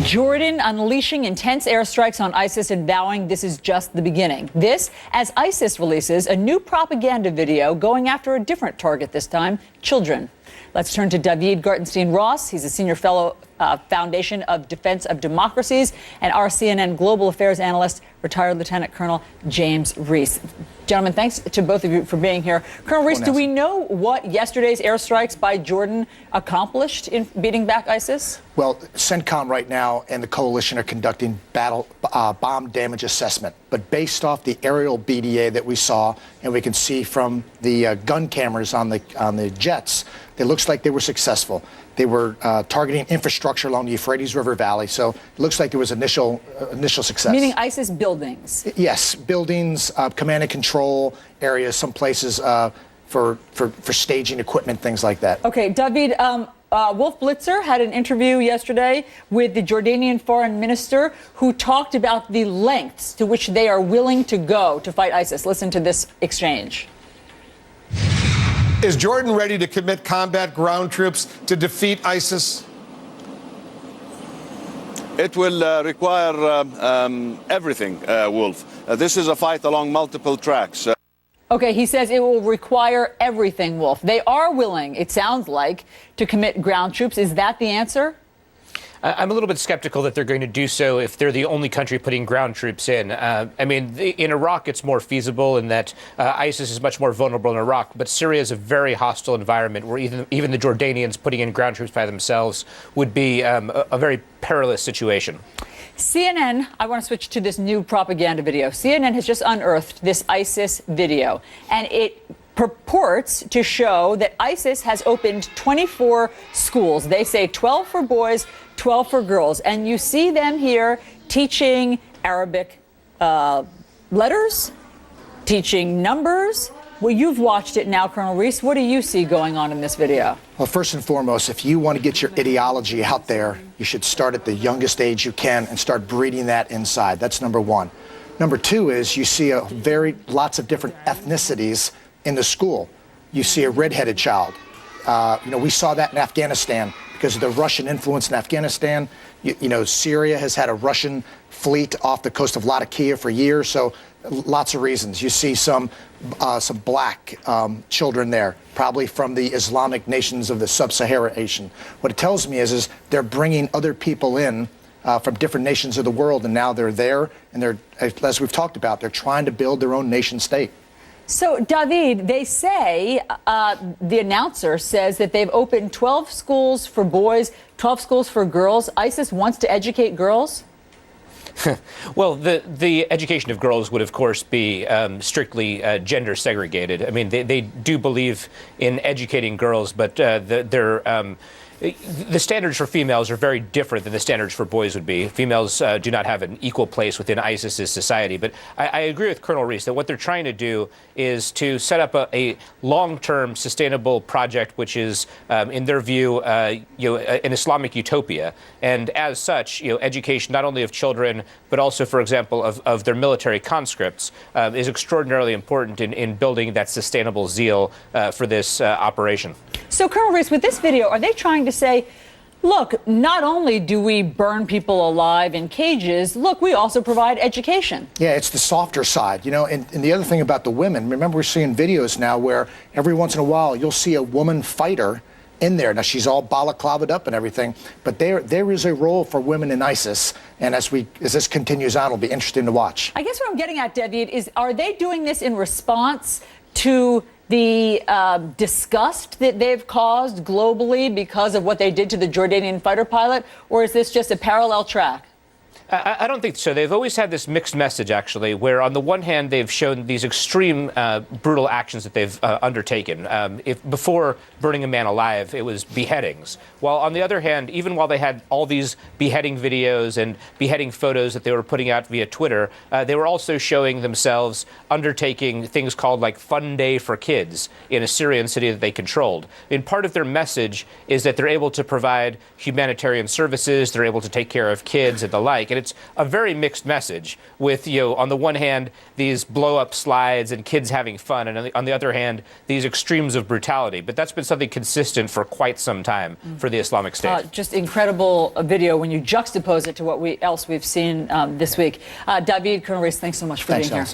Jordan unleashing intense airstrikes on ISIS and vowing this is just the beginning. This as ISIS releases a new propaganda video going after a different target this time, children. Let's turn to David Gartenstein-Ross. He's a senior fellow, Foundation of Defense of Democracies, and our CNN Global Affairs analyst, retired Lieutenant Colonel James Reese. Gentlemen, thanks to both of you for being here. Colonel Reese, do we know what yesterday's airstrikes by Jordan accomplished in beating back ISIS? Well, CENTCOM right now and the coalition are conducting bomb damage assessment. But based off the aerial BDA that we saw, and we can see from the gun cameras on the jets, it looks like they were successful. They were targeting infrastructure along the Euphrates River Valley, so it looks like there was initial success. Meaning ISIS buildings? Yes, buildings, command and control areas, some places for staging equipment, things like that. Okay, David, Wolf Blitzer had an interview yesterday with the Jordanian foreign minister who talked about the lengths to which they are willing to go to fight ISIS. Listen to this exchange. Is Jordan ready to commit combat ground troops to defeat ISIS? It will require everything, Wolf. This is a fight along multiple tracks. Okay, he says it will require everything, Wolf. They are willing, it sounds like, to commit ground troops. Is that the answer? I'm a little bit skeptical that they're going to do so if they're the only country putting ground troops in. I mean, in Iraq, it's more feasible in that ISIS is much more vulnerable in Iraq. But Syria is a very hostile environment where even the Jordanians putting in ground troops by themselves would be a very perilous situation. CNN, I want to switch to this new propaganda video. CNN has just unearthed this ISIS video, and it purports to show that ISIS has opened 24 schools. They say 12 for boys, 12 for girls. And you see them here teaching Arabic letters, teaching numbers. Well, you've watched it now, Colonel Reese. What do you see going on in this video? Well, first and foremost, if you want to get your ideology out there, you should start at the youngest age you can and start breeding that inside. That's number one. Number two is you see lots of different ethnicities in the school. You see a redheaded child. We saw that in Afghanistan because of the Russian influence in Afghanistan. Syria has had a Russian fleet off the coast of Latakia for years, so lots of reasons. You see some black children there, probably from the Islamic nations of the sub-Saharan Asian. What it tells me is they're bringing other people in from different nations of the world, and now they're there, and they're, as we've talked about, they're trying to build their own nation state. So, David, they say, the announcer says that they've opened 12 schools for boys, 12 schools for girls. ISIS wants to educate girls? Well, the education of girls would, of course, be strictly gender segregated. I mean, they do believe in educating girls, but the standards for females are very different than the standards for boys would be. Females do not have an equal place within ISIS's society. But I agree with Colonel Reese that what they're trying to do is to set up a long-term sustainable project, which is, in their view, an Islamic utopia. And as such, education not only of children, but also, for example, of their military conscripts is extraordinarily important in building that sustainable zeal for this operation. So, Colonel Reese, with this video, are they trying to say, look, not only do we burn people alive in cages, look, we also provide education? Yeah, it's the softer side, and the other thing about the women, remember we're seeing videos now where every once in a while you'll see a woman fighter in there. Now, she's all balaclavaed up and everything, but there is a role for women in ISIS, and as this continues on, it'll be interesting to watch. I guess what I'm getting at, David, is are they doing this in response to the disgust that they've caused globally because of what they did to the Jordanian fighter pilot, or is this just a parallel track? I don't think so. They've always had this mixed message, actually, where on the one hand, they've shown these extreme brutal actions that they've undertaken. If before burning a man alive, it was beheadings. While on the other hand, even while they had all these beheading videos and beheading photos that they were putting out via Twitter, they were also showing themselves undertaking things called like Fun Day for Kids in a Syrian city that they controlled. And part of their message is that they're able to provide humanitarian services, they're able to take care of kids and the like. like. And it's a very mixed message with, on the one hand, these blow-up slides and kids having fun, and on the other hand, these extremes of brutality. But that's been something consistent for quite some time for the Islamic State. Just incredible video when you juxtapose it to what else we've seen this week. David, Colonel Reese, thanks so much for being here.